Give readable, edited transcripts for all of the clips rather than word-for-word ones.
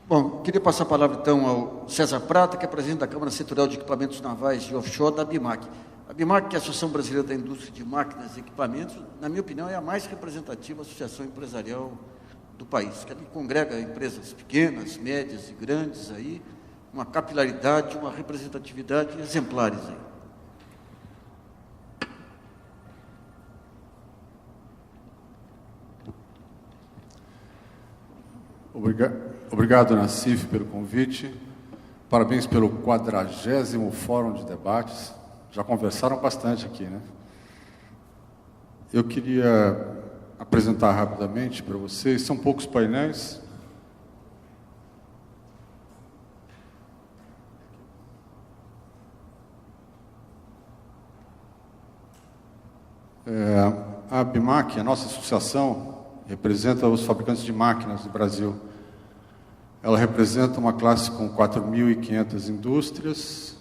Bom, queria passar a palavra, então, ao César Prata, que é presidente da Câmara Setorial de Equipamentos Navais e Offshore da ABIMAC. A ABIMAC, que é a Associação Brasileira da Indústria de Máquinas e Equipamentos, na minha opinião, é a mais representativa associação empresarial do país, que ali congrega empresas pequenas, médias e grandes, aí, uma capilaridade, uma representatividade exemplares aí. Obrigado, Nassif, pelo convite. Parabéns pelo 40º Fórum de Debates. Já conversaram bastante aqui, né? Eu queria apresentar rapidamente para vocês, são poucos painéis. A ABIMAC, a nossa associação, representa os fabricantes de máquinas do Brasil. Ela representa uma classe com 4.500 indústrias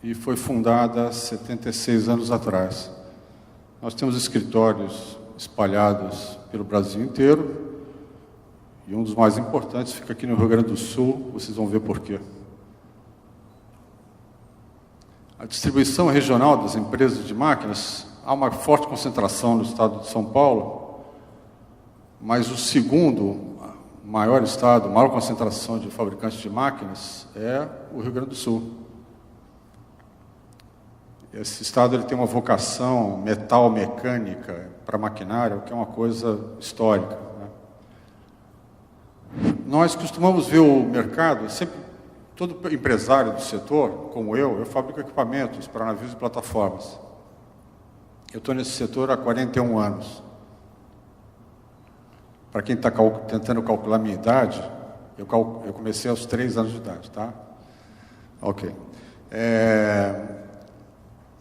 e foi fundada há 76 anos atrás. Nós temos escritórios espalhados pelo Brasil inteiro e um dos mais importantes fica aqui no Rio Grande do Sul, vocês vão ver por quê. A distribuição regional das empresas de máquinas, há uma forte concentração no estado de São Paulo, mas o segundo maior estado, maior concentração de fabricantes de máquinas é o Rio Grande do Sul. Esse estado ele tem uma vocação metal-mecânica para maquinário, que é uma coisa histórica, né? Nós costumamos ver o mercado, sempre, todo empresário do setor, como eu fabrico equipamentos para navios e plataformas. Eu estou nesse setor há 41 anos. Para quem está tentando calcular a minha idade, eu comecei aos 3 anos de idade, tá? Ok.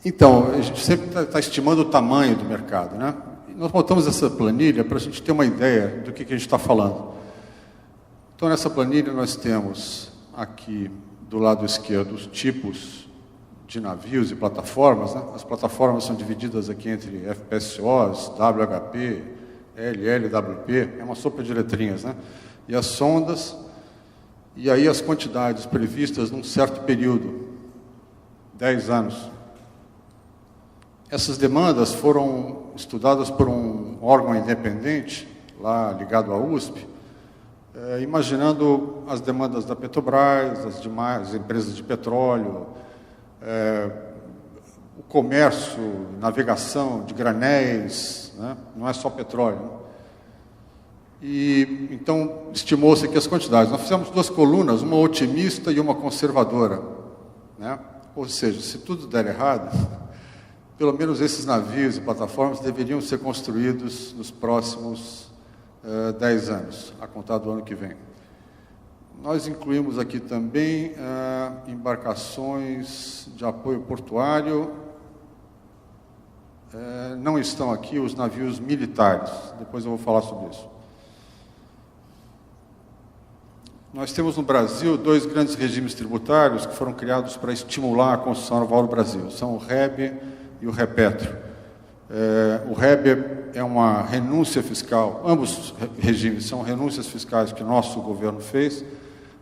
Então, a gente sempre está estimando o tamanho do mercado, né? E nós montamos essa planilha para a gente ter uma ideia do que a gente está falando. Então, nessa planilha nós temos aqui, do lado esquerdo, os tipos de navios e plataformas, né? As plataformas são divididas aqui entre FPSOs, WHP, LLWP, é uma sopa de letrinhas, né? E as sondas, e aí as quantidades previstas num certo período, 10 anos. Essas demandas foram estudadas por um órgão independente, lá ligado à USP, imaginando as demandas da Petrobras, as demais empresas de petróleo, o comércio, navegação de granéis, né? Não é só petróleo. Né? E então estimou-se aqui as quantidades. Nós fizemos 2 colunas, uma otimista e uma conservadora, né? Ou seja, se tudo der errado, pelo menos esses navios e plataformas deveriam ser construídos nos próximos 10 anos, a contar do ano que vem. Nós incluímos aqui também embarcações de apoio portuário. Não estão aqui os navios militares, depois eu vou falar sobre isso. Nós temos no Brasil 2 grandes regimes tributários que foram criados para estimular a construção naval no Brasil. São o REB e o REPETRO. O REB é uma renúncia fiscal, ambos regimes são renúncias fiscais que o nosso governo fez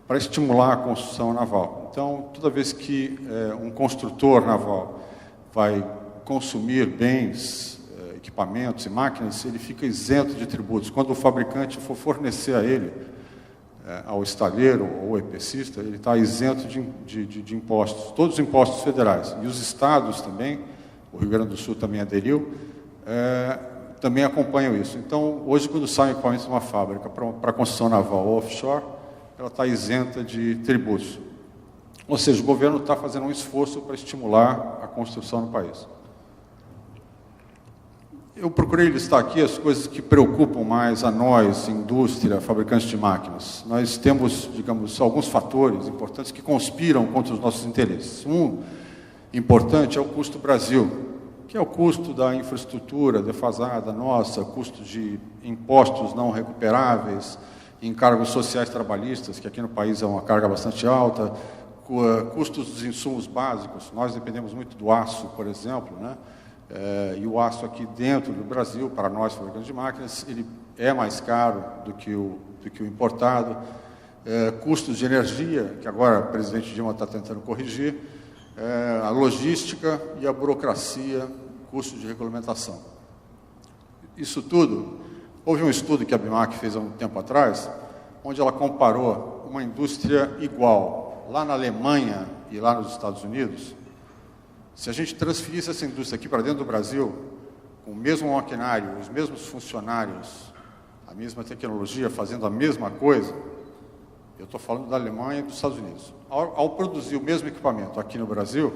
para estimular a construção naval. Então, toda vez que um construtor naval vai consumir bens, equipamentos e máquinas, ele fica isento de tributos. Quando o fabricante for fornecer a ele, ao estaleiro ou EPCista, ele está isento de impostos, todos os impostos federais. E os estados também, o Rio Grande do Sul também aderiu, também acompanham isso. Então, hoje, quando sai um equipamento de uma fábrica para construção naval ou offshore, ela está isenta de tributos. Ou seja, o governo está fazendo um esforço para estimular a construção no país. Eu procurei listar aqui as coisas que preocupam mais a nós, indústria, fabricantes de máquinas. Nós temos, digamos, alguns fatores importantes que conspiram contra os nossos interesses. Um importante é o custo Brasil, que é o custo da infraestrutura defasada nossa, custo de impostos não recuperáveis, encargos sociais trabalhistas, que aqui no país é uma carga bastante alta, custos dos insumos básicos. Nós dependemos muito do aço, por exemplo, né? E o aço aqui dentro do Brasil, para nós fabricantes de máquinas, ele é mais caro do que o importado. custos de energia, que agora o presidente Dilma está tentando corrigir, a logística e a burocracia, custos de regulamentação. Isso tudo, houve um estudo que a BIMAC fez há um tempo atrás, onde ela comparou uma indústria igual lá na Alemanha e lá nos Estados Unidos. Se a gente transferisse essa indústria aqui para dentro do Brasil, com o mesmo maquinário, os mesmos funcionários, a mesma tecnologia, fazendo a mesma coisa, eu estou falando da Alemanha e dos Estados Unidos. Ao produzir o mesmo equipamento aqui no Brasil,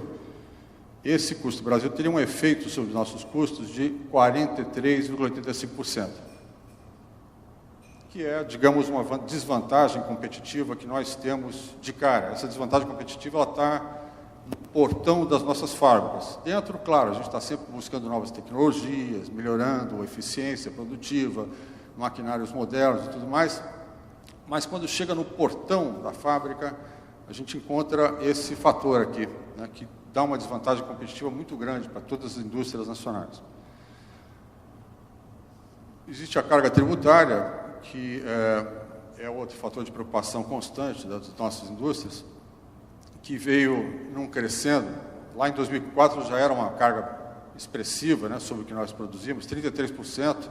esse custo do Brasil teria um efeito sobre os nossos custos de 43,85%, que é, digamos, uma desvantagem competitiva que nós temos de cara. Essa desvantagem competitiva está no portão das nossas fábricas. Dentro, claro, a gente está sempre buscando novas tecnologias, melhorando a eficiência produtiva, maquinários modernos e tudo mais, mas quando chega no portão da fábrica, a gente encontra esse fator aqui, né, que dá uma desvantagem competitiva muito grande para todas as indústrias nacionais. Existe a carga tributária, que é outro fator de preocupação constante das nossas indústrias, que veio não crescendo. Lá em 2004 já era uma carga expressiva, né, sobre o que nós produzimos, 33%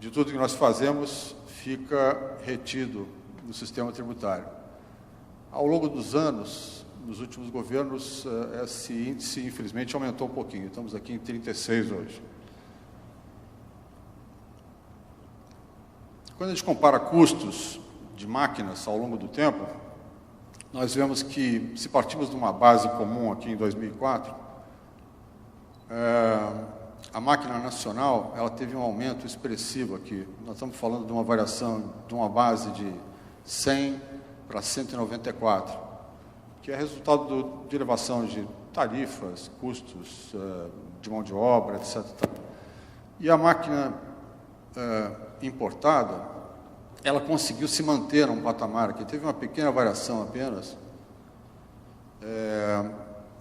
de tudo que nós fazemos fica retido no sistema tributário. Ao longo dos anos, nos últimos governos, esse índice, infelizmente, aumentou um pouquinho. Estamos aqui em 36 hoje. Quando a gente compara custos de máquinas ao longo do tempo, nós vemos que, se partimos de uma base comum aqui em 2004, a máquina nacional ela teve um aumento expressivo aqui. Nós estamos falando de uma variação de uma base de 100 para 194, que é resultado de elevação de tarifas, custos de mão de obra, etc. E a máquina importada, ela conseguiu se manter num patamar que teve uma pequena variação apenas,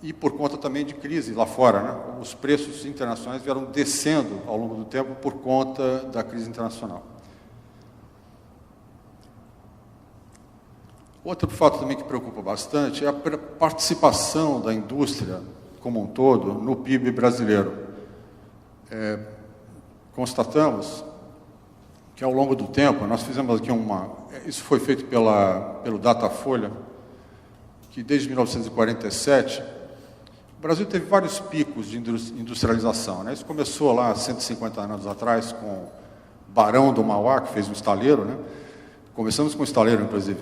e por conta também de crise lá fora, né? Os preços internacionais vieram descendo ao longo do tempo por conta da crise internacional. Outro fato também que preocupa bastante é a participação da indústria como um todo no PIB brasileiro. Constatamos que ao longo do tempo, nós fizemos aqui isso foi feito pelo Datafolha, que desde 1947, o Brasil teve vários picos de industrialização, né? Isso começou lá há 150 anos atrás com o Barão do Mauá, que fez um estaleiro, né? Começamos com o estaleiro, inclusive.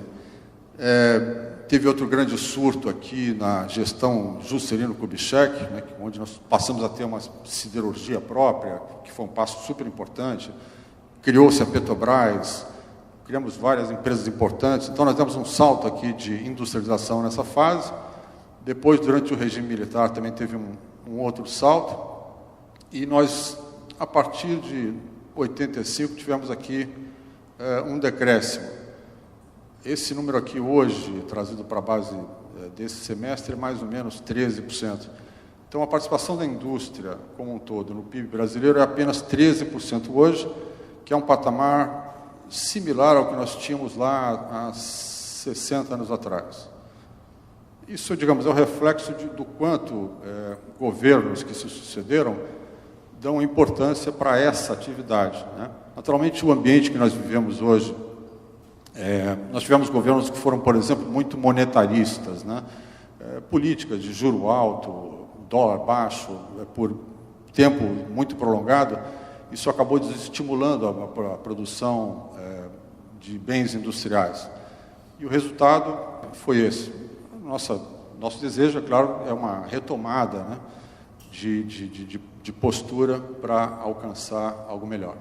Teve outro grande surto aqui na gestão Juscelino Kubitschek, né, onde nós passamos a ter uma siderurgia própria, que foi um passo super importante. Criou-se a Petrobras, criamos várias empresas importantes. Então, nós demos um salto aqui de industrialização nessa fase. Depois, durante o regime militar, também teve um outro salto. E nós, a partir de 85, tivemos aqui um decréscimo. Esse número aqui hoje, trazido para a base desse semestre, é mais ou menos 13%. Então, a participação da indústria como um todo no PIB brasileiro é apenas 13% hoje, que é um patamar similar ao que nós tínhamos lá há 60 anos atrás. Isso, digamos, é o reflexo do quanto governos que se sucederam dão importância para essa atividade, né? Naturalmente, o ambiente que nós vivemos hoje, nós tivemos governos que foram, por exemplo, muito monetaristas, né? Políticas de juro alto, dólar baixo, por tempo muito prolongado. Isso acabou desestimulando a produção de bens industriais. E o resultado foi esse. Nosso desejo, é claro, é uma retomada, né, de postura para alcançar algo melhor.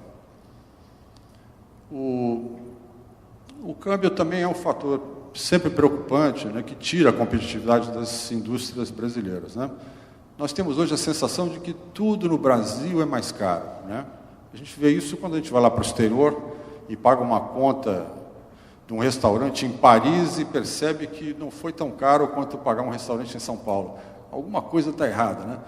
O câmbio também é um fator sempre preocupante, né, que tira a competitividade das indústrias brasileiras, né? Nós temos hoje a sensação de que tudo no Brasil é mais caro, né? A gente vê isso quando a gente vai lá para o exterior e paga uma conta de um restaurante em Paris e percebe que não foi tão caro quanto pagar um restaurante em São Paulo. Alguma coisa está errada, né?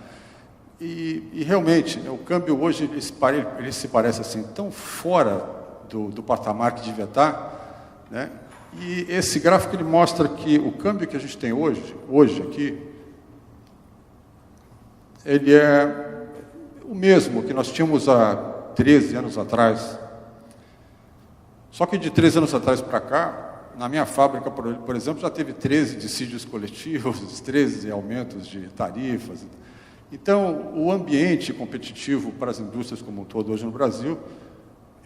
E realmente, né, o câmbio hoje ele se parece assim tão fora do patamar que devia estar, né, E esse gráfico ele mostra que o câmbio que a gente tem hoje aqui, ele é o mesmo que nós tínhamos há 13 anos atrás. Só que de 13 anos atrás para cá, na minha fábrica, por exemplo, já teve 13 dissídios coletivos, 13 aumentos de tarifas. Então, o ambiente competitivo para as indústrias como um todo hoje no Brasil,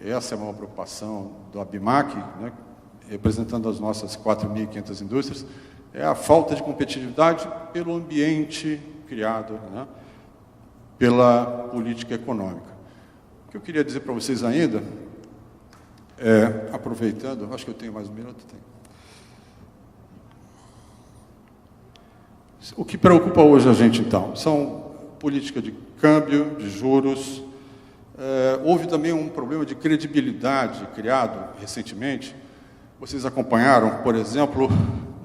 essa é uma preocupação do ABIMAQ, né, representando as nossas 4.500 indústrias, é a falta de competitividade pelo ambiente criado, né, pela política econômica. O que eu queria dizer para vocês ainda, aproveitando, acho que eu tenho mais um minuto. O que preocupa hoje a gente, então, são política de câmbio, de juros. Houve também um problema de credibilidade criado recentemente. Vocês acompanharam, por exemplo,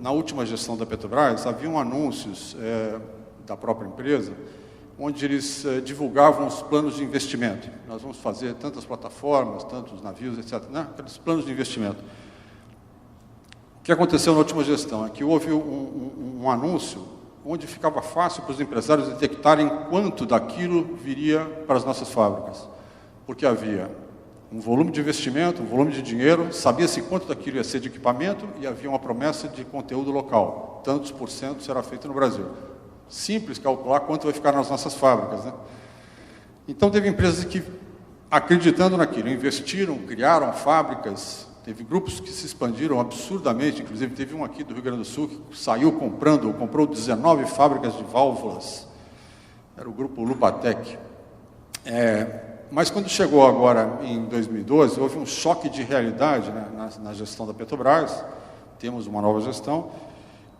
na última gestão da Petrobras, haviam anúncios da própria empresa, onde eles divulgavam os planos de investimento. Nós vamos fazer tantas plataformas, tantos navios, etc. Né? Aqueles planos de investimento. O que aconteceu na última gestão é que houve um anúncio onde ficava fácil para os empresários detectarem quanto daquilo viria para as nossas fábricas. Porque havia um volume de investimento, um volume de dinheiro, sabia-se quanto daquilo ia ser de equipamento e havia uma promessa de conteúdo local. Tantos por cento será feito no Brasil. Simples calcular quanto vai ficar nas nossas fábricas, né? Então, teve empresas que, acreditando naquilo, investiram, criaram fábricas, teve grupos que se expandiram absurdamente, inclusive teve um aqui do Rio Grande do Sul que saiu comprou 19 fábricas de válvulas, era o grupo Lupatec. Mas quando chegou agora, em 2012, houve um choque de realidade, né, na gestão da Petrobras, temos uma nova gestão,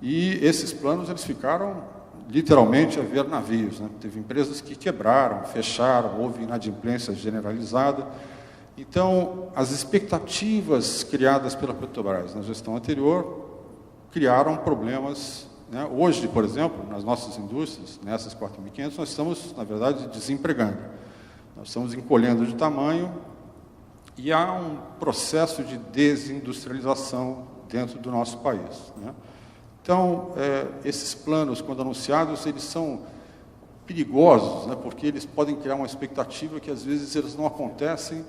e esses planos eles ficaram literalmente a ver navios, né? Teve empresas que quebraram, fecharam, houve inadimplência generalizada. Então, as expectativas criadas pela Petrobras na gestão anterior criaram problemas, né? Hoje, por exemplo, nas nossas indústrias, nessas 4.500, nós estamos, na verdade, desempregando. Nós estamos encolhendo de tamanho e há um processo de desindustrialização dentro do nosso país, né? Então, esses planos, quando anunciados, eles são perigosos, né, porque eles podem criar uma expectativa que, às vezes, eles não acontecem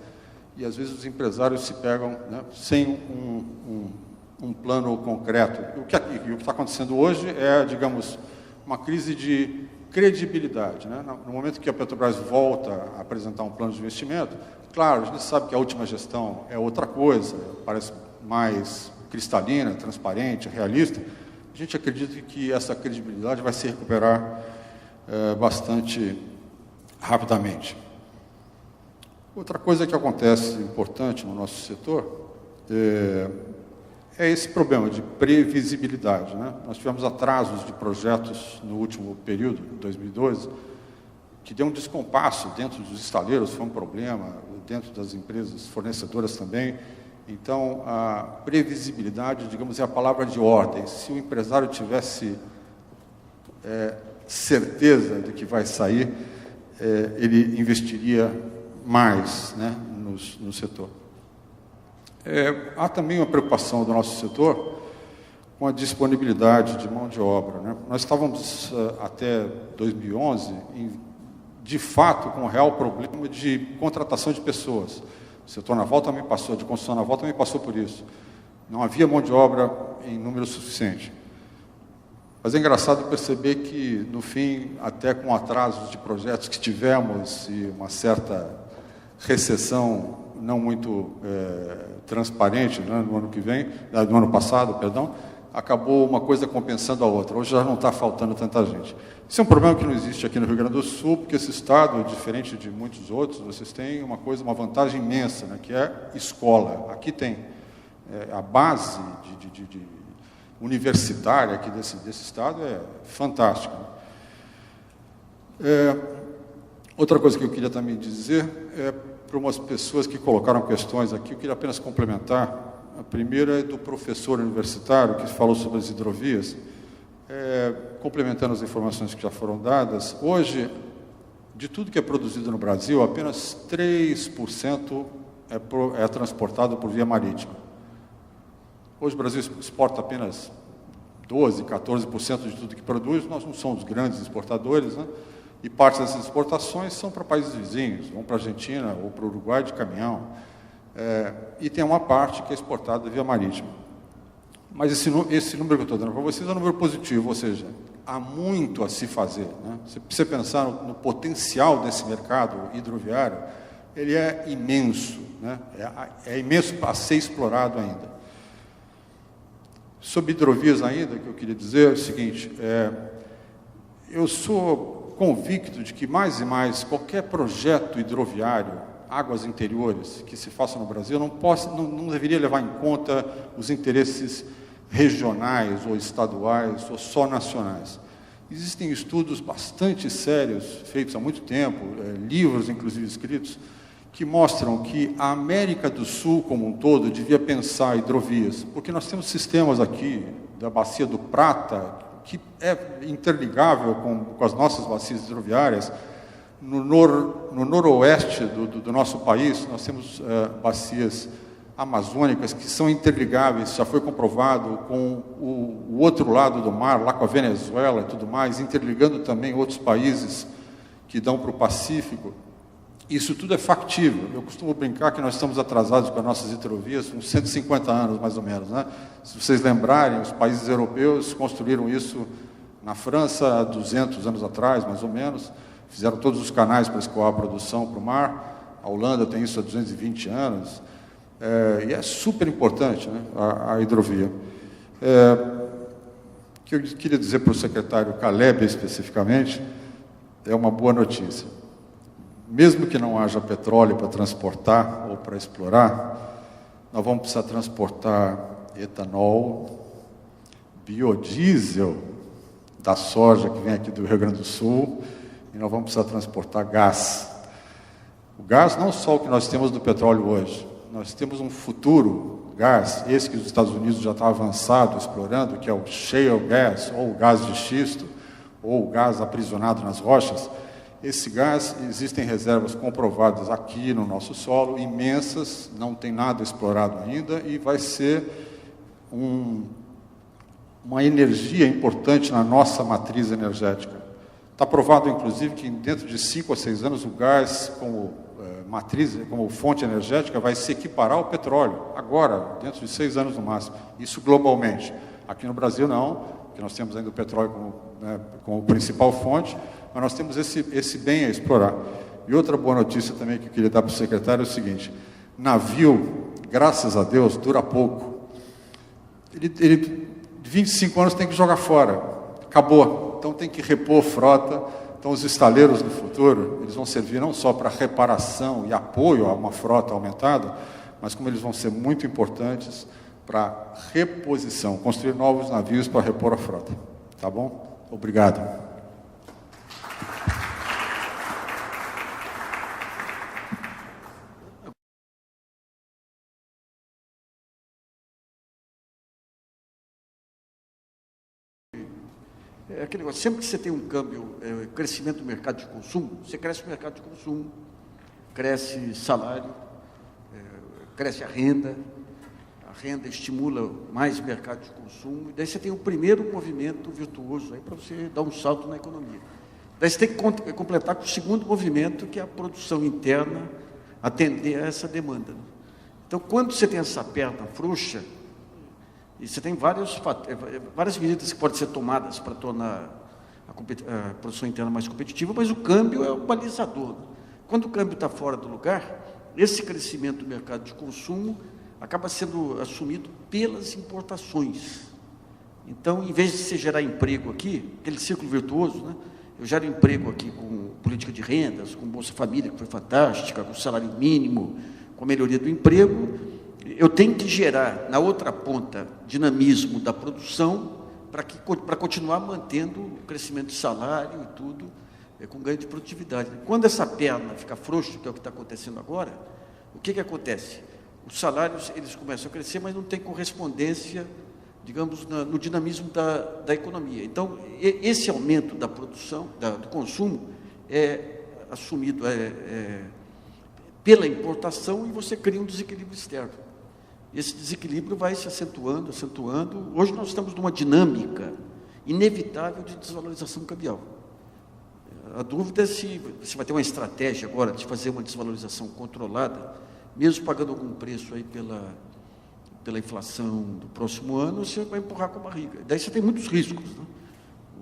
e, às vezes, os empresários se pegam, né, sem um plano concreto. O que está acontecendo hoje é, digamos, uma crise de credibilidade, né? No momento que a Petrobras volta a apresentar um plano de investimento, claro, a gente sabe que a última gestão é outra coisa, parece mais cristalina, transparente, realista. A gente acredita que essa credibilidade vai se recuperar bastante rapidamente. Outra coisa que acontece importante no nosso setor é esse problema de previsibilidade, né? Nós tivemos atrasos de projetos no último período, em 2012, que deu um descompasso dentro dos estaleiros, foi um problema, dentro das empresas fornecedoras também. Então, a previsibilidade, digamos, é a palavra de ordem. Se o empresário tivesse certeza de que vai sair, ele investiria mais, né, no setor. Há também uma preocupação do nosso setor com a disponibilidade de mão de obra, né? Nós estávamos, até 2011, de fato, com um real problema de contratação de pessoas. O setor naval também passou, de construção naval também passou por isso. Não havia mão de obra em número suficiente. Mas é engraçado perceber que, no fim, até com atrasos de projetos que tivemos e uma certa recessão não muito transparente, né, no ano que vem, no ano passado, perdão, acabou uma coisa compensando a outra. Hoje já não está faltando tanta gente. Isso é um problema que não existe aqui no Rio Grande do Sul, porque esse estado, diferente de muitos outros, vocês têm uma vantagem imensa, né, que é escola. Aqui tem a base universitária aqui desse estado é fantástica. Outra coisa que eu queria também dizer para umas pessoas que colocaram questões aqui, eu queria apenas complementar. A primeira é do professor universitário, que falou sobre as hidrovias. Complementando as informações que já foram dadas, hoje, de tudo que é produzido no Brasil, apenas 3% é transportado por via marítima. Hoje o Brasil exporta apenas 12%, 14% de tudo que produz, nós não somos grandes exportadores, né? E parte dessas exportações são para países vizinhos, vão para a Argentina ou para o Uruguai de caminhão, e tem uma parte que é exportada via marítima. Mas esse número que eu estou dando para vocês é um número positivo, ou seja, há muito a se fazer, né? Se você pensar no potencial desse mercado hidroviário, ele é imenso, né? É imenso para ser explorado ainda. Sobre hidrovias ainda, que eu queria dizer é o seguinte, eu sou convicto de que mais e mais qualquer projeto hidroviário, águas interiores, que se faça no Brasil, não deveria levar em conta os interesses regionais ou estaduais ou só nacionais. Existem estudos bastante sérios, feitos há muito tempo, livros inclusive escritos, que mostram que a América do Sul como um todo devia pensar hidrovias, porque nós temos sistemas aqui da Bacia do Prata, que é interligável com as nossas bacias hidroviárias. No noroeste do nosso país, nós temos bacias amazônicas que são interligáveis, já foi comprovado com o outro lado do mar, lá com a Venezuela e tudo mais, interligando também outros países que dão para o Pacífico. Isso tudo é factível. Eu costumo brincar que nós estamos atrasados com as nossas hidrovias, uns 150 anos, mais ou menos, né? Se vocês lembrarem, os países europeus construíram isso na França há 200 anos atrás, mais ou menos, fizeram todos os canais para escoar a produção para o mar. A Holanda tem isso há 220 anos, e é super importante, né, a hidrovia. O que eu queria dizer para o secretário Caleb, especificamente, é uma boa notícia. Mesmo que não haja petróleo para transportar ou para explorar, nós vamos precisar transportar etanol, biodiesel da soja que vem aqui do Rio Grande do Sul, e nós vamos precisar transportar gás. O gás não só o que nós temos do petróleo hoje, nós temos um futuro gás, esse que os Estados Unidos já está avançado explorando, que é o shale gas, ou o gás de xisto, ou o gás aprisionado nas rochas. Esse gás, existem reservas comprovadas aqui no nosso solo, imensas, não tem nada explorado ainda, e vai ser uma energia importante na nossa matriz energética. Está provado, inclusive, que dentro de 5 a 6 anos o gás, como matriz, como fonte energética, vai se equiparar ao petróleo, agora, dentro de 6 anos no máximo. Isso globalmente. Aqui no Brasil não, porque nós temos ainda o petróleo como principal fonte, mas nós temos esse bem a explorar. E outra boa notícia também que eu queria dar para o secretário é o seguinte: navio, graças a Deus, dura pouco. Ele de 25 anos tem que jogar fora, acabou. Então tem que repor frota. Então os estaleiros no futuro, eles vão servir não só para reparação e apoio a uma frota aumentada, mas como eles vão ser muito importantes para reposição, construir novos navios para repor a frota. Tá bom? Obrigado. É aquele negócio, sempre que você tem um câmbio, crescimento do mercado de consumo, você cresce o mercado de consumo, cresce salário, cresce a renda estimula mais mercado de consumo, e daí você tem o primeiro movimento virtuoso aí para você dar um salto na economia. Daí você tem que completar com o segundo movimento, que é a produção interna, atender a essa demanda. Então, quando você tem essa perna frouxa, e você tem várias medidas que podem ser tomadas para tornar a produção interna mais competitiva, mas o câmbio é o balizador. Quando o câmbio está fora do lugar, esse crescimento do mercado de consumo acaba sendo assumido pelas importações. Então, em vez de você gerar emprego aqui, aquele círculo virtuoso, né? Eu gero emprego aqui com política de rendas, com Bolsa Família, que foi fantástica, com salário mínimo, com a melhoria do emprego. Eu tenho que gerar, na outra ponta, dinamismo da produção para continuar mantendo o crescimento de salário e tudo, com ganho de produtividade. Quando essa perna fica frouxa, que é o que está acontecendo agora, o que acontece? Os salários eles começam a crescer, mas não tem correspondência, digamos, no dinamismo da economia. Então, esse aumento da produção, do consumo, é assumido pela importação, e você cria um desequilíbrio externo. esse desequilíbrio vai se acentuando, acentuando. Hoje nós estamos numa dinâmica inevitável de desvalorização cambial. A dúvida é se você vai ter uma estratégia agora de fazer uma desvalorização controlada, mesmo pagando algum preço aí pela inflação do próximo ano, você vai empurrar com a barriga. Daí você tem muitos riscos, né?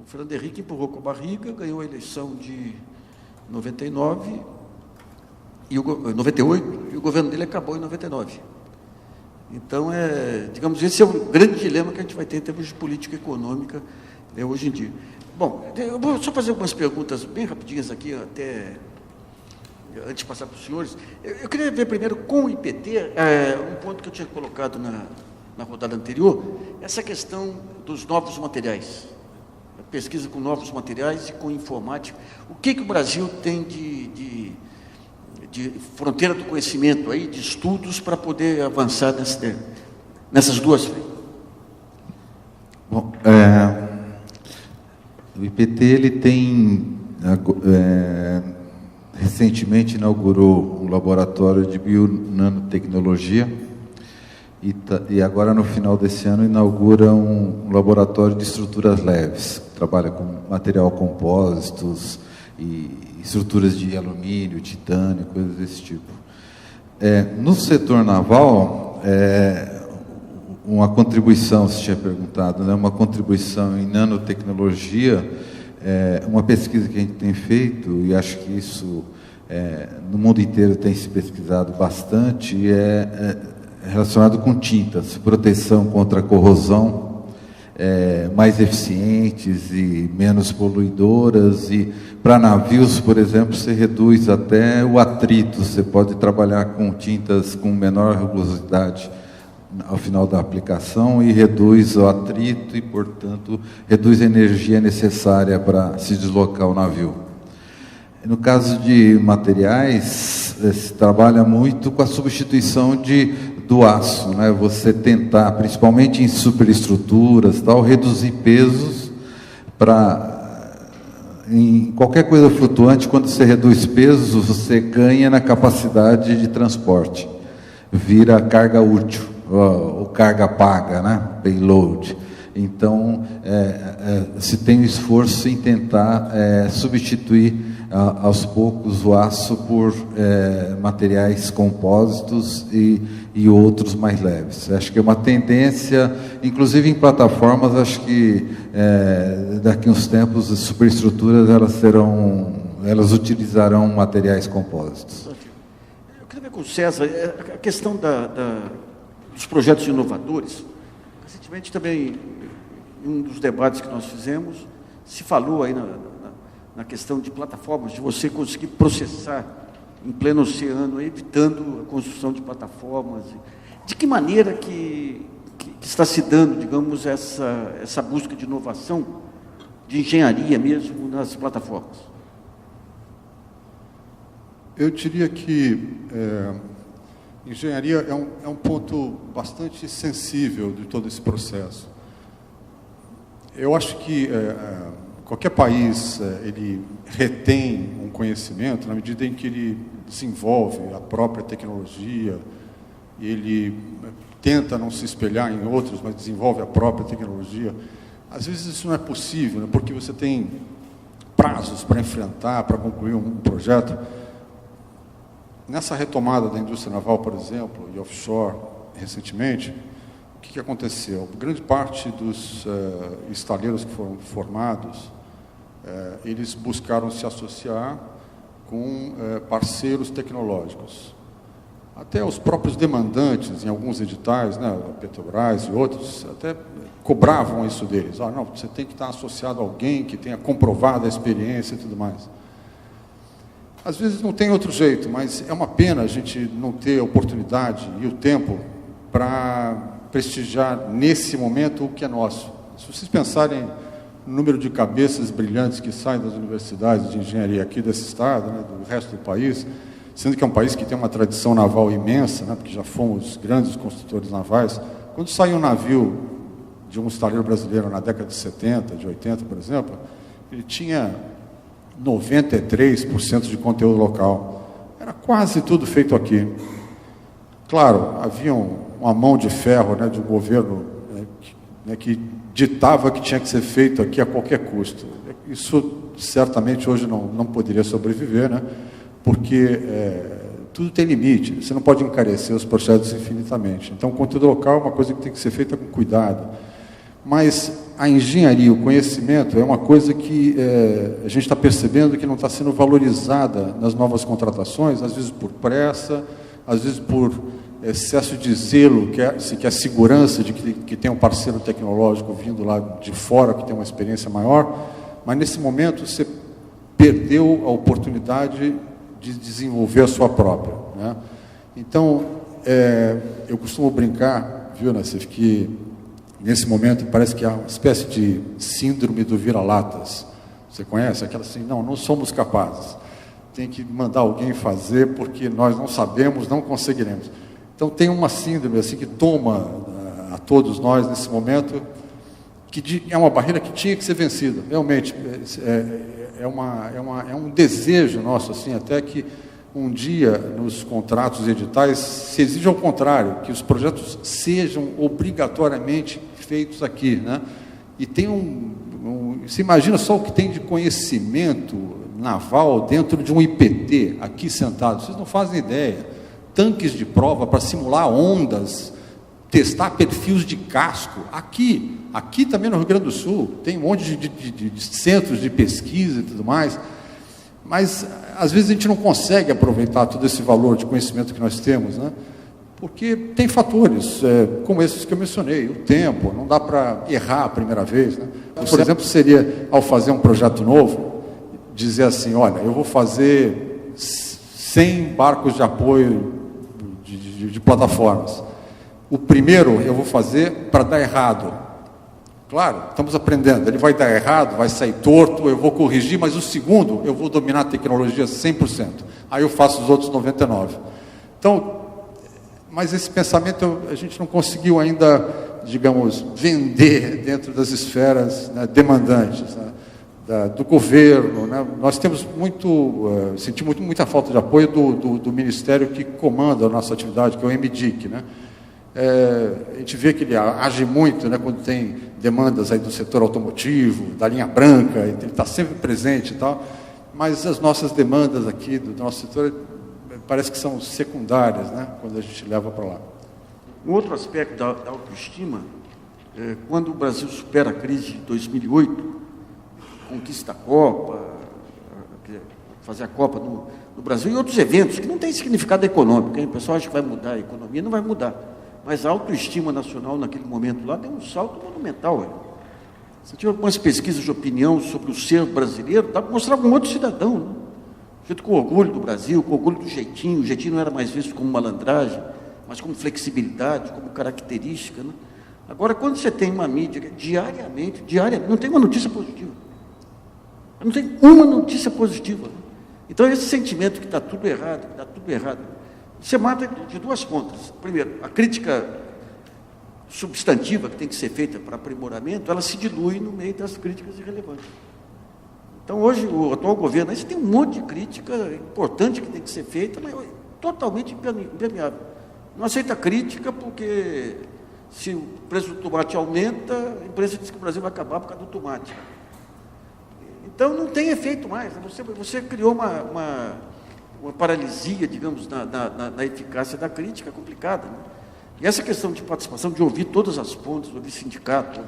O Fernando Henrique empurrou com a barriga, ganhou a eleição de 99, 98, e o governo dele acabou em 99. Então, digamos, esse é o grande dilema que a gente vai ter em termos de política econômica hoje em dia. Bom, eu vou só fazer algumas perguntas bem rapidinhas aqui, até antes de passar para os senhores. Eu queria ver primeiro com o IPT, um ponto que eu tinha colocado na rodada anterior, essa questão dos novos materiais, a pesquisa com novos materiais e com informática. O que o Brasil tem de fronteira do conhecimento aí, de estudos para poder avançar nessas duas frentes? Bom, o IPT ele tem recentemente inaugurou um laboratório de bionanotecnologia e agora no final desse ano inaugura um laboratório de estruturas leves, trabalha com material compósitos e estruturas de alumínio, titânio, coisas desse tipo. No setor naval, uma contribuição, se tinha perguntado, né, uma contribuição em nanotecnologia, uma pesquisa que a gente tem feito, e acho que isso no mundo inteiro tem se pesquisado bastante, é relacionado com tintas, proteção contra a corrosão, mais eficientes e menos poluidoras, e para navios, por exemplo, você reduz até o atrito, você pode trabalhar com tintas com menor rugosidade ao final da aplicação e reduz o atrito e, portanto, reduz a energia necessária para se deslocar o navio. No caso de materiais, se trabalha muito com a substituição do aço, né? Você tentar, principalmente em superestruturas, tal, reduzir pesos para... Em qualquer coisa flutuante, quando você reduz pesos, você ganha na capacidade de transporte. Vira carga útil, ou carga paga, né? Payload. Então, se tem um esforço em tentar substituir aos poucos o aço por materiais compósitos e outros mais leves. Acho que é uma tendência, inclusive em plataformas, acho que daqui a uns tempos as superestruturas elas utilizarão materiais compósitos. Eu queria ver com o César a questão dos projetos inovadores. Recentemente também, em um dos debates que nós fizemos, se falou aí na questão de plataformas, de você conseguir processar em pleno oceano, evitando a construção de plataformas. De que maneira que está se dando, digamos, essa busca de inovação, de engenharia mesmo, nas plataformas? Eu diria que engenharia é um ponto bastante sensível de todo esse processo. Eu acho que qualquer país ele retém um conhecimento na medida em que ele desenvolve a própria tecnologia, ele tenta não se espelhar em outros, mas desenvolve a própria tecnologia. Às vezes isso não é possível, né? Porque você tem prazos para enfrentar, para concluir um projeto. Nessa retomada da indústria naval, por exemplo, e offshore, recentemente, o que aconteceu? Grande parte dos estaleiros que foram formados, eles buscaram se associar com parceiros tecnológicos. Até os próprios demandantes, em alguns editais, né, a Petrobras e outros, até cobravam isso deles. Não, você tem que estar associado a alguém que tenha comprovado a experiência e tudo mais. Às vezes não tem outro jeito, mas é uma pena a gente não ter a oportunidade e o tempo para prestigiar nesse momento o que é nosso. Se vocês pensarem no número de cabeças brilhantes que saem das universidades de engenharia aqui desse estado, né, do resto do país, sendo que é um país que tem uma tradição naval imensa, né, porque já fomos grandes construtores navais, quando sai um navio de um estaleiro brasileiro na década de 70, de 80, por exemplo, ele tinha 93% de conteúdo local. Era quase tudo feito aqui. Claro, haviam uma mão de ferro, né, de um governo que ditava que tinha que ser feito aqui a qualquer custo. Isso certamente hoje não poderia sobreviver, né, porque tudo tem limite, você não pode encarecer os projetos infinitamente. Então, o conteúdo local é uma coisa que tem que ser feita com cuidado. Mas a engenharia, o conhecimento, é uma coisa que a gente está percebendo que não está sendo valorizada nas novas contratações, às vezes por pressa, às vezes por excesso de zelo, que é a segurança de que tem um parceiro tecnológico vindo lá de fora, que tem uma experiência maior, mas nesse momento você perdeu a oportunidade de desenvolver a sua própria, né? Então, eu costumo brincar, viu, Nassif, que nesse momento parece que há uma espécie de síndrome do vira-latas. Você conhece? Aquela assim, não somos capazes. Tem que mandar alguém fazer porque nós não sabemos, não conseguiremos. Então tem uma síndrome assim que toma a todos nós nesse momento, que é uma barreira que tinha que ser vencida. Realmente, é um desejo nosso, assim, até que um dia, nos contratos editais, se exige ao contrário, que os projetos sejam obrigatoriamente feitos aqui, né? E tem você imagina só o que tem de conhecimento naval dentro de um IPT, aqui sentado, vocês não fazem ideia. Tanques de prova para simular ondas, testar perfis de casco, aqui também no Rio Grande do Sul, tem um monte de centros de pesquisa e tudo mais, mas às vezes a gente não consegue aproveitar todo esse valor de conhecimento que nós temos, né? Porque tem fatores como esses que eu mencionei, o tempo, não dá para errar a primeira vez, né? Por exemplo, seria, ao fazer um projeto novo, dizer assim, olha, eu vou fazer 100 barcos de apoio de plataformas. O primeiro eu vou fazer para dar errado. Claro, estamos aprendendo, ele vai dar errado, vai sair torto, eu vou corrigir, mas o segundo eu vou dominar a tecnologia 100%. Aí eu faço os outros 99%. Então, mas esse pensamento a gente não conseguiu ainda, digamos, vender dentro das esferas, né, demandantes, né, do governo, né? Nós temos sentimos muita falta de apoio do ministério que comanda a nossa atividade, que é o MDIC, né? A gente vê que ele age muito, né, quando tem demandas aí do setor automotivo, da linha branca, ele está sempre presente e tal, mas as nossas demandas aqui do nosso setor parece que são secundárias, né, quando a gente leva para lá. Um outro aspecto da autoestima, quando o Brasil supera a crise de 2008, conquista a Copa, fazer a Copa no Brasil e outros eventos que não têm significado econômico, hein? O pessoal acha que vai mudar a economia, não vai mudar. Mas a autoestima nacional naquele momento lá deu um salto monumental. Você tinha algumas pesquisas de opinião sobre o ser brasileiro, dá para mostrar algum outro cidadão, né? Feito com orgulho do Brasil, com orgulho do jeitinho. O jeitinho não era mais visto como malandragem, mas como flexibilidade, como característica, né? Agora, quando você tem uma mídia que diariamente, não tem uma notícia positiva. Não tem uma notícia positiva, né? Então, esse sentimento que está tudo errado, você mata de duas pontas. Primeiro, a crítica substantiva que tem que ser feita para aprimoramento, ela se dilui no meio das críticas irrelevantes. Então, hoje, o atual governo, você tem um monte de crítica importante que tem que ser feita, mas totalmente impermeável. Não aceita crítica porque, se o preço do tomate aumenta, a empresa diz que o Brasil vai acabar por causa do tomate. Então, não tem efeito mais. Você criou uma paralisia, digamos, na eficácia da crítica complicada, né? E essa questão de participação, de ouvir todas as pontas, ouvir sindicato,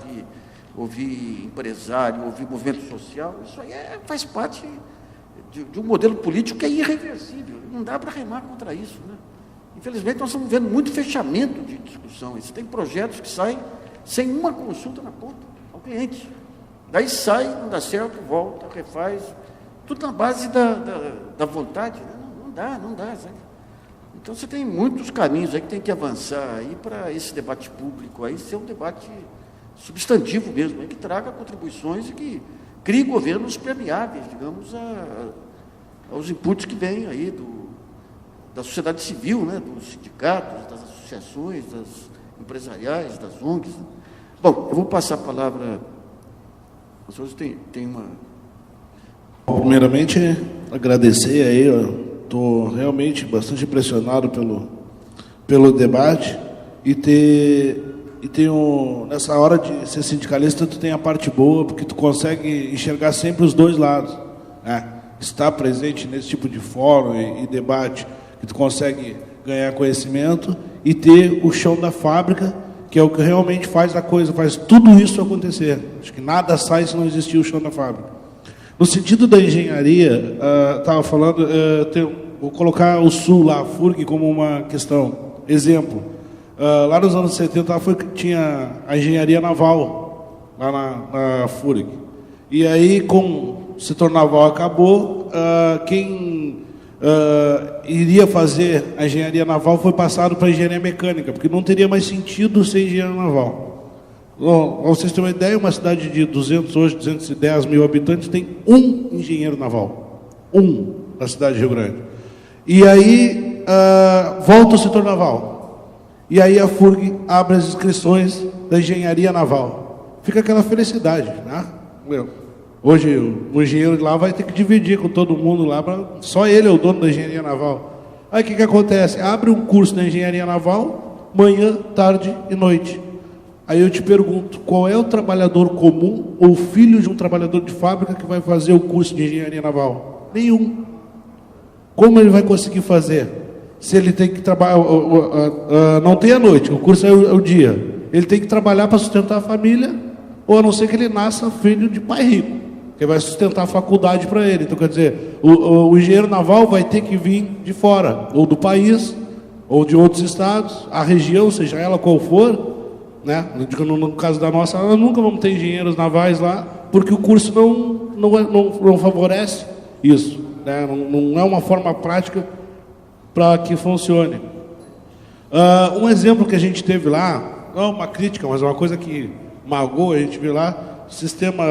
ouvir empresário, ouvir movimento social, isso aí faz parte de um modelo político que é irreversível. Não dá para remar contra isso, né? Infelizmente, nós estamos vendo muito fechamento de discussão. Você tem projetos que saem sem uma consulta na ponta ao cliente. Daí sai, não dá certo, volta, refaz, tudo na base da vontade, né? Não dá, sabe? Então você tem muitos caminhos aí que tem que avançar aí para esse debate público aí ser um debate substantivo mesmo, aí, que traga contribuições e que crie governos permeáveis, digamos, aos inputs que vêm aí da sociedade civil, né? Dos sindicatos, das associações, das empresariais, das ONGs, né? Bom, eu vou passar a palavra. As pessoas têm uma... Primeiramente, agradecer aí, estou realmente bastante impressionado pelo debate nessa hora de ser sindicalista, tu tem a parte boa, porque tu consegue enxergar sempre os dois lados, né? Estar presente nesse tipo de fórum e debate, que tu consegue ganhar conhecimento, e ter o chão da fábrica, que é o que realmente faz a coisa, faz tudo isso acontecer. Acho que nada sai se não existir o chão da fábrica. No sentido da engenharia, estava falando, vou colocar o Sul lá, a FURG, como uma questão. Exemplo, lá nos anos 70 tinha a engenharia naval, lá na FURG. E aí, com o setor naval acabou, quem iria fazer a engenharia naval foi passado para a engenharia mecânica, porque não teria mais sentido ser engenheiro naval. Para vocês terem uma ideia, uma cidade de 210 mil habitantes tem um engenheiro naval. Um, na cidade de Rio Grande. E aí, volta o setor naval. E aí a FURG abre as inscrições da engenharia naval. Fica aquela felicidade, né? Hoje o engenheiro lá vai ter que dividir com todo mundo lá, só ele é o dono da engenharia naval. Aí o que acontece? Abre um curso da engenharia naval, manhã, tarde e noite. Aí eu te pergunto, qual é o trabalhador comum ou filho de um trabalhador de fábrica que vai fazer o curso de engenharia naval? Nenhum. Como ele vai conseguir fazer? Se ele tem que trabalhar, não tem a noite, o curso é o dia. Ele tem que trabalhar para sustentar a família, ou a não ser que ele nasça filho de pai rico, que vai sustentar a faculdade para ele. Então, quer dizer, o engenheiro naval vai ter que vir de fora, ou do país, ou de outros estados, a região, seja ela qual for, né? No caso da nossa, nós nunca vamos ter engenheiros navais lá, porque o curso não favorece isso, né? Não é uma forma prática para que funcione. Um exemplo que a gente teve lá, não uma crítica, mas uma coisa que magoa, a gente viu lá, o sistema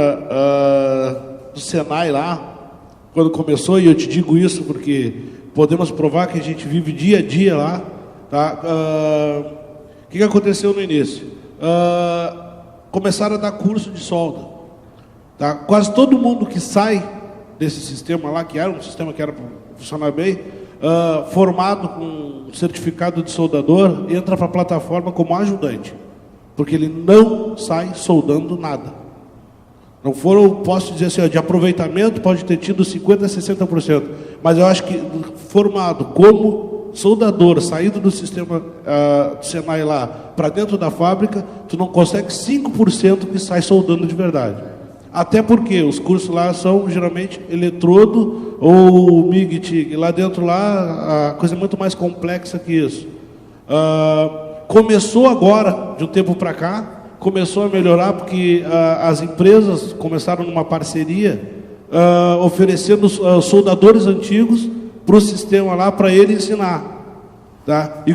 do Senai lá, quando começou, e eu te digo isso porque podemos provar que a gente vive dia a dia lá, tá? O que aconteceu no início? Começaram a dar curso de solda, tá? Quase todo mundo que sai desse sistema lá, que era um sistema que era para funcionar bem, formado com certificado de soldador, entra para a plataforma como ajudante, porque ele não sai soldando nada. Não foram, posso dizer assim, de aproveitamento pode ter tido 50% a 60%, mas eu acho que formado como soldador, saído do sistema do Senai lá para dentro da fábrica, tu não consegue 5% que sai soldando de verdade. Até porque os cursos lá são geralmente eletrodo ou MIG-TIG. Lá dentro lá a coisa é muito mais complexa que isso. Começou agora, de um tempo para cá, começou a melhorar porque as empresas começaram numa parceria oferecendo soldadores antigos para o sistema lá, para ele ensinar. Tá? E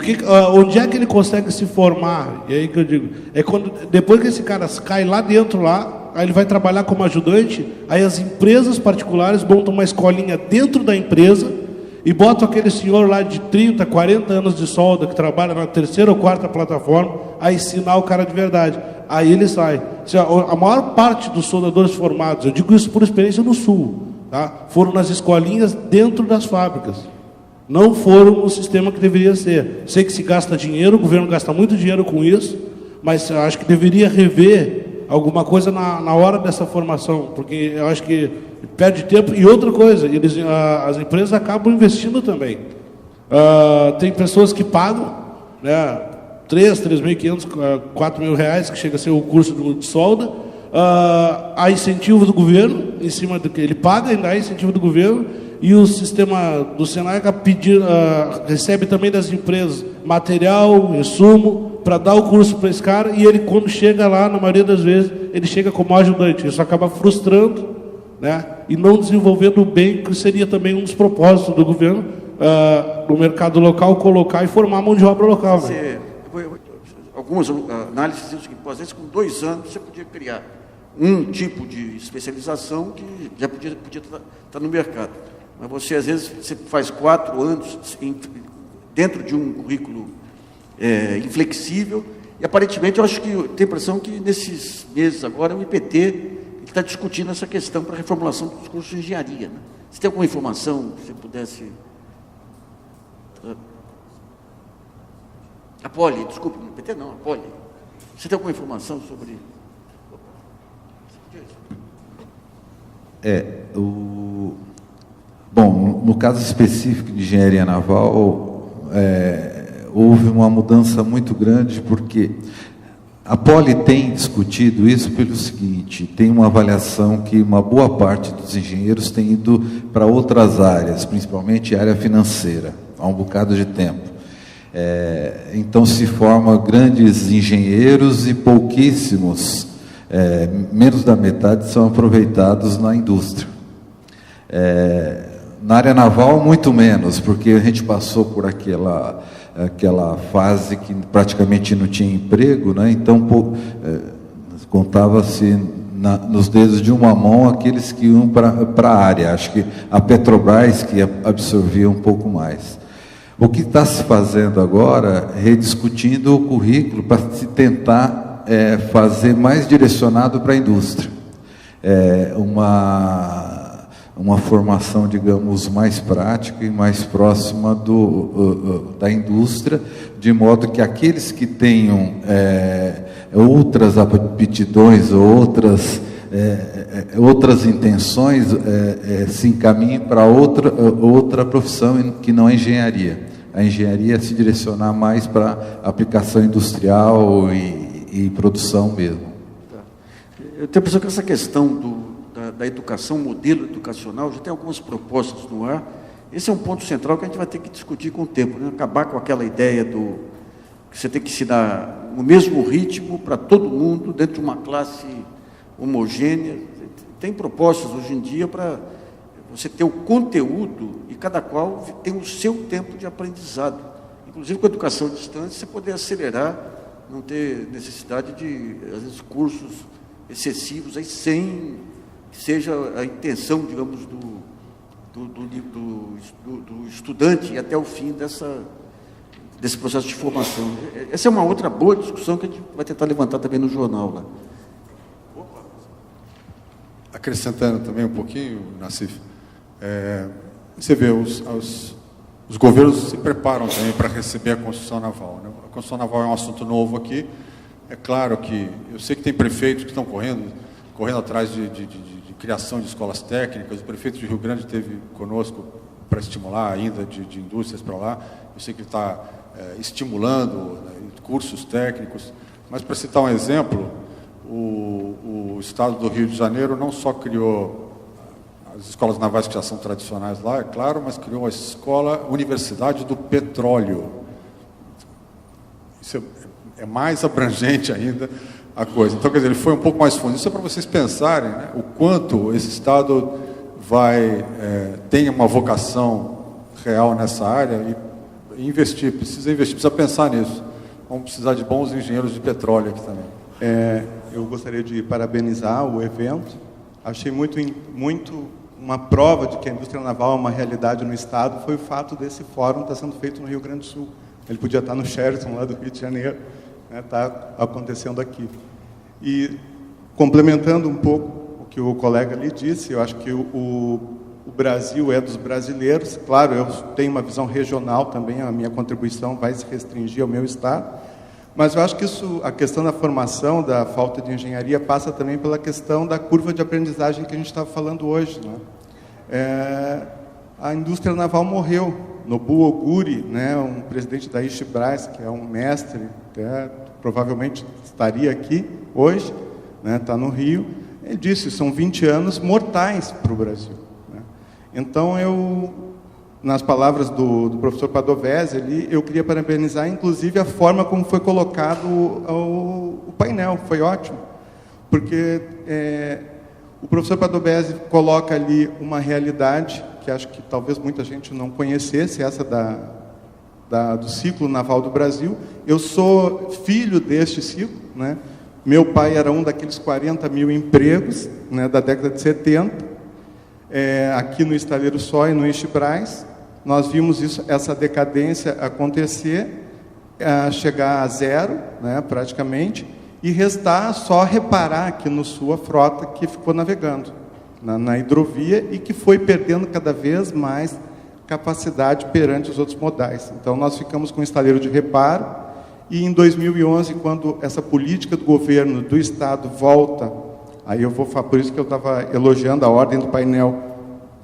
onde é que ele consegue se formar? E aí que eu digo, é quando, depois que esse cara cai lá dentro lá, aí ele vai trabalhar como ajudante, aí as empresas particulares montam uma escolinha dentro da empresa e botam aquele senhor lá de 30, 40 anos de solda, que trabalha na terceira ou quarta plataforma, a ensinar o cara de verdade. Aí ele sai. A maior parte dos soldadores formados, eu digo isso por experiência no Sul, tá? Foram nas escolinhas dentro das fábricas. Não foram no sistema que deveria ser. Sei que se gasta dinheiro, o governo gasta muito dinheiro com isso, mas eu acho que deveria rever alguma coisa na hora dessa formação, porque eu acho que perde tempo. E outra coisa, as empresas acabam investindo também. Tem pessoas que pagam, né, 3.500, 4.000 reais, que chega a ser o curso de solda, há incentivo do governo, em cima do que ele paga, ainda há incentivo do governo, e o sistema do Senai recebe também das empresas material, insumo, para dar o curso para esse cara, e ele, quando chega lá, na maioria das vezes, ele chega como ajudante. Isso acaba frustrando, né, e não desenvolvendo bem, que seria também um dos propósitos do governo, no mercado local, colocar e formar a mão de obra local. Né? Algumas análises dizem o seguinte: às vezes, com 2 anos, você podia criar um tipo de especialização que já podia estar no mercado. Mas você, às vezes, você faz 4 anos dentro de um currículo inflexível, e aparentemente eu acho que tenho a impressão que nesses meses agora o IPT está discutindo essa questão para a reformulação dos cursos de engenharia. Né? Você tem alguma informação que você pudesse... A Poli, desculpe, não, PT não, a Poli. Você tem alguma informação sobre... Bom, no caso específico de engenharia naval, houve uma mudança muito grande, porque a Poli tem discutido isso pelo seguinte: tem uma avaliação que uma boa parte dos engenheiros tem ido para outras áreas, principalmente a área financeira, há um bocado de tempo. Então se formam grandes engenheiros e pouquíssimos, menos da metade, são aproveitados na indústria. Na área naval, muito menos, porque a gente passou por aquela fase que praticamente não tinha emprego, né? Então contava-se nos dedos de uma mão aqueles que iam para a área. Acho que a Petrobras que absorvia um pouco mais. O que está se fazendo agora é rediscutindo o currículo para se tentar fazer mais direcionado para a indústria. Uma formação, digamos, mais prática e mais próxima da indústria, de modo que aqueles que tenham outras aptidões ou outras intenções se encaminhem para outra profissão que não é engenharia. A engenharia se direcionar mais para aplicação industrial e produção mesmo. Tá. Eu tenho a impressão que essa questão da educação, modelo educacional, já tem algumas propostas no ar. Esse é um ponto central que a gente vai ter que discutir com o tempo, né? Acabar com aquela ideia que você tem que ensinar o mesmo ritmo para todo mundo, dentro de uma classe homogênea. Tem propostas hoje em dia para você ter o conteúdo e cada qual tem o seu tempo de aprendizado. Inclusive com a educação à distância, você poder acelerar, não ter necessidade de, às vezes, cursos excessivos, aí, sem que seja a intenção, digamos, do estudante e até o fim desse processo de formação. Essa é uma outra boa discussão que a gente vai tentar levantar também no jornal lá. Acrescentando também um pouquinho, Nassif, você vê, os governos se preparam também para receber a construção naval, né? A construção naval é um assunto novo aqui. É claro que eu sei que tem prefeitos que estão correndo atrás de criação de escolas técnicas. O prefeito de Rio Grande esteve conosco para estimular ainda de indústrias para lá. Eu sei que ele está estimulando, né, cursos técnicos. Mas, para citar um exemplo, o estado do Rio de Janeiro não só criou as escolas navais que já são tradicionais lá, é claro, mas criou a Universidade do Petróleo. Isso é mais abrangente ainda a coisa. Então, quer dizer, ele foi um pouco mais fundo. Isso é para vocês pensarem, né, o quanto esse estado tem uma vocação real nessa área e investir, precisa pensar nisso. Vamos precisar de bons engenheiros de petróleo aqui também. Eu gostaria de parabenizar o evento. Achei muito uma prova de que a indústria naval é uma realidade no estado foi o fato desse fórum estar sendo feito no Rio Grande do Sul. Ele podia estar no Sheraton, lá do Rio de Janeiro, né, está acontecendo aqui. E, complementando um pouco o que o colega lhe disse, eu acho que o Brasil é dos brasileiros. Claro, eu tenho uma visão regional também, a minha contribuição vai se restringir ao meu estado, mas eu acho que a questão da formação, da falta de engenharia, passa também pela questão da curva de aprendizagem que a gente estava falando hoje, né? A indústria naval morreu. Nobu Oguri, né, um presidente da Ishibraz, que é um mestre, provavelmente estaria aqui hoje, né, está no Rio, ele disse, são 20 anos mortais para o Brasil, né? Então, nas palavras do professor Padovese, eu queria parabenizar, inclusive, a forma como foi colocado o painel, foi ótimo, porque o professor Padovese coloca ali uma realidade que acho que talvez muita gente não conhecesse, essa do ciclo naval do Brasil. Eu sou filho deste ciclo, né? Meu pai era um daqueles 40 mil empregos, né, da década de 70, aqui no Estaleiro Só e no Ishibraz. Nós vimos essa decadência acontecer, chegar a zero, né, praticamente, e restar só reparar aqui no Sul a frota que ficou navegando na hidrovia e que foi perdendo cada vez mais capacidade perante os outros modais. Então, nós ficamos com um estaleiro de reparo E em 2011, quando essa política do governo do Estado volta, aí eu vou falar, por isso que eu estava elogiando a ordem do painel,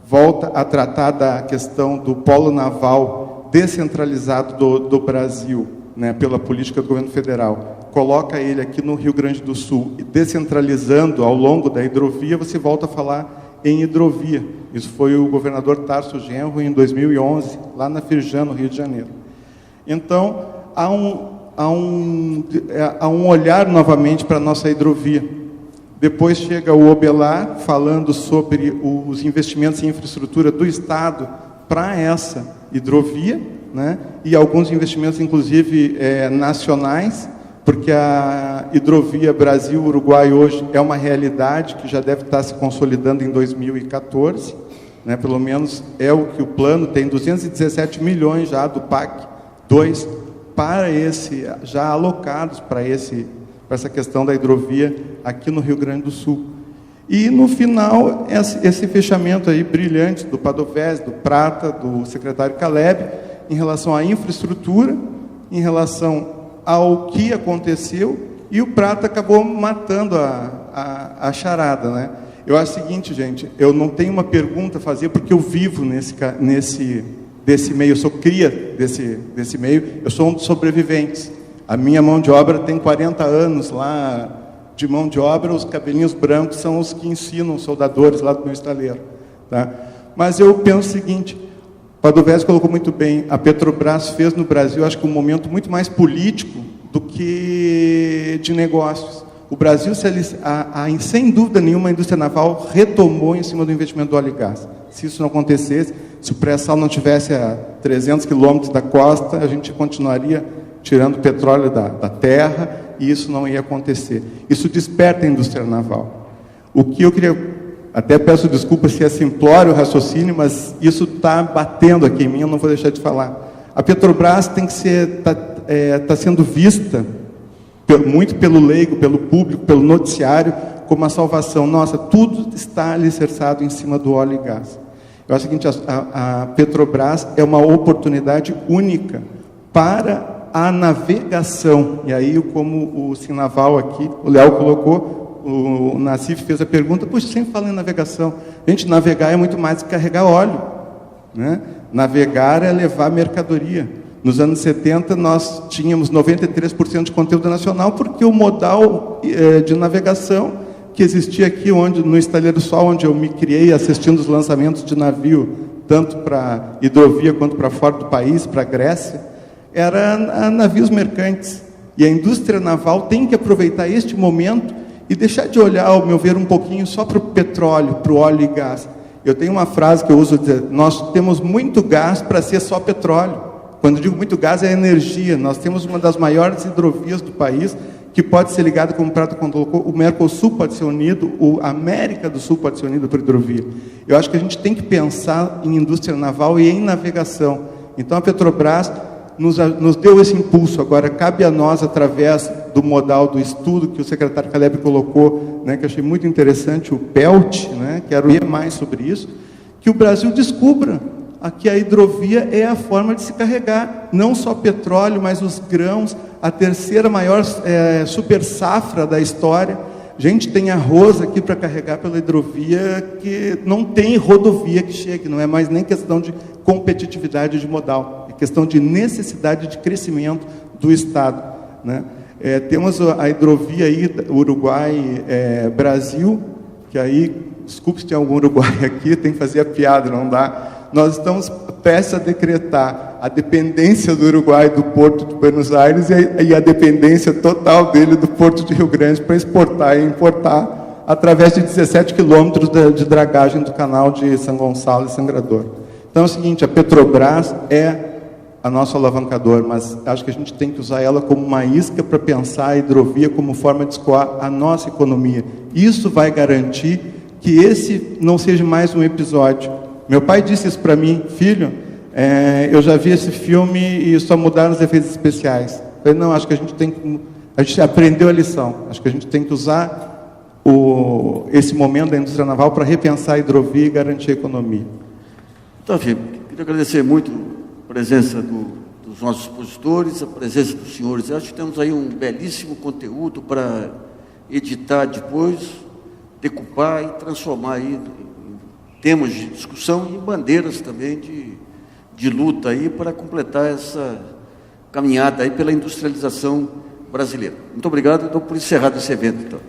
volta a tratar da questão do polo naval descentralizado do Brasil, né, pela política do governo federal, coloca ele aqui no Rio Grande do Sul, e descentralizando ao longo da hidrovia, você volta a falar em hidrovia. Isso foi o governador Tarso Genro em 2011, lá na Firjan, no Rio de Janeiro. Então, há um olhar novamente para a nossa hidrovia. Depois chega o Obelar, falando sobre os investimentos em infraestrutura do Estado para essa hidrovia, né? E alguns investimentos, inclusive, nacionais, porque a hidrovia Brasil-Uruguai hoje é uma realidade que já deve estar se consolidando em 2014, né? Pelo menos é o que o plano tem, 217 milhões já do PAC 2 para já alocados para essa questão da hidrovia aqui no Rio Grande do Sul. E, no final, esse fechamento aí brilhante do Padovese, do Prata, do secretário Caleb, em relação à infraestrutura, em relação ao que aconteceu, e o Prata acabou matando a charada, né? Eu acho o seguinte, gente, eu não tenho uma pergunta a fazer, porque eu vivo desse meio, eu sou cria desse meio, eu sou um dos sobreviventes. A minha mão de obra tem 40 anos lá de mão de obra, os cabelinhos brancos são os que ensinam os soldadores lá do meu estaleiro. Tá? Mas eu penso o seguinte, o Padovese colocou muito bem, a Petrobras fez no Brasil, acho que um momento muito mais político do que de negócios. O Brasil, sem dúvida nenhuma, a indústria naval retomou em cima do investimento do óleo e gás. Se isso não acontecesse, se o pré-sal não tivesse a 300 quilômetros da costa, a gente continuaria tirando petróleo da terra, e isso não ia acontecer. Isso desperta a indústria naval. O que eu queria, até peço desculpa se é simplório o raciocínio, mas isso está batendo aqui em mim, eu não vou deixar de falar. A Petrobras tem que está sendo vista, muito pelo leigo, pelo público, pelo noticiário, como a salvação. Nossa, tudo está alicerçado em cima do óleo e gás. Eu acho o seguinte, a Petrobras é uma oportunidade única para a navegação. E aí, como o Sinaval aqui, o Léo colocou, o Nassif fez a pergunta, puxa, sempre fala em navegação. Gente, navegar é muito mais do que carregar óleo, né? Navegar é levar mercadoria. Nos anos 70, nós tínhamos 93% de conteúdo nacional, porque o modal de navegação que existia aqui, no Estaleiro Sol, onde eu me criei assistindo os lançamentos de navio, tanto para hidrovia quanto para fora do país, para a Grécia, era navios mercantes. E a indústria naval tem que aproveitar este momento e deixar de olhar, ao meu ver, um pouquinho só para o petróleo, para o óleo e gás. Eu tenho uma frase que eu uso, dizer, nós temos muito gás para ser só petróleo. Quando eu digo muito gás, é energia. Nós temos uma das maiores hidrovias do país, que pode ser ligada, como o Prata colocou, o Mercosul pode ser unido, a América do Sul pode ser unida por hidrovia. Eu acho que a gente tem que pensar em indústria naval e em navegação. Então, a Petrobras nos deu esse impulso. Agora, cabe a nós, através do modal do estudo que o secretário Caleb colocou, né, que eu achei muito interessante, o PELT, né, quero ir mais sobre isso, que o Brasil descubra que a hidrovia é a forma de se carregar, não só petróleo, mas os grãos, a terceira maior super safra da história. Gente, tem arroz aqui para carregar pela hidrovia, que não tem rodovia que chegue, não é mais nem questão de competitividade de modal, é questão de necessidade de crescimento do Estado, né? Temos a hidrovia aí, Uruguai-Brasil, que aí, desculpe se tem algum Uruguai aqui, tem que fazer a piada, não dá. Nós estamos prestes a decretar a dependência do Uruguai do Porto de Buenos Aires e a dependência total dele do Porto de Rio Grande para exportar e importar através de 17 quilômetros de dragagem do canal de São Gonçalo e Sangrador. Então é o seguinte, a Petrobras é a nossa alavancador, mas acho que a gente tem que usar ela como uma isca para pensar a hidrovia como forma de escoar a nossa economia. Isso vai garantir que esse não seja mais um episódio. Meu pai disse isso para mim, filho, eu já vi esse filme e só mudaram os efeitos especiais. Eu falei, não, acho que a gente aprendeu a lição, acho que a gente tem que usar esse momento da indústria naval para repensar a hidrovia e garantir a economia. Então, enfim, queria agradecer muito a presença dos dos nossos expositores, a presença dos senhores. Acho que temos aí um belíssimo conteúdo para editar depois, decupar e transformar aí em temas de discussão e bandeiras também de luta aí para completar essa caminhada aí pela industrialização brasileira. Muito obrigado, e dou por encerrado esse evento, então.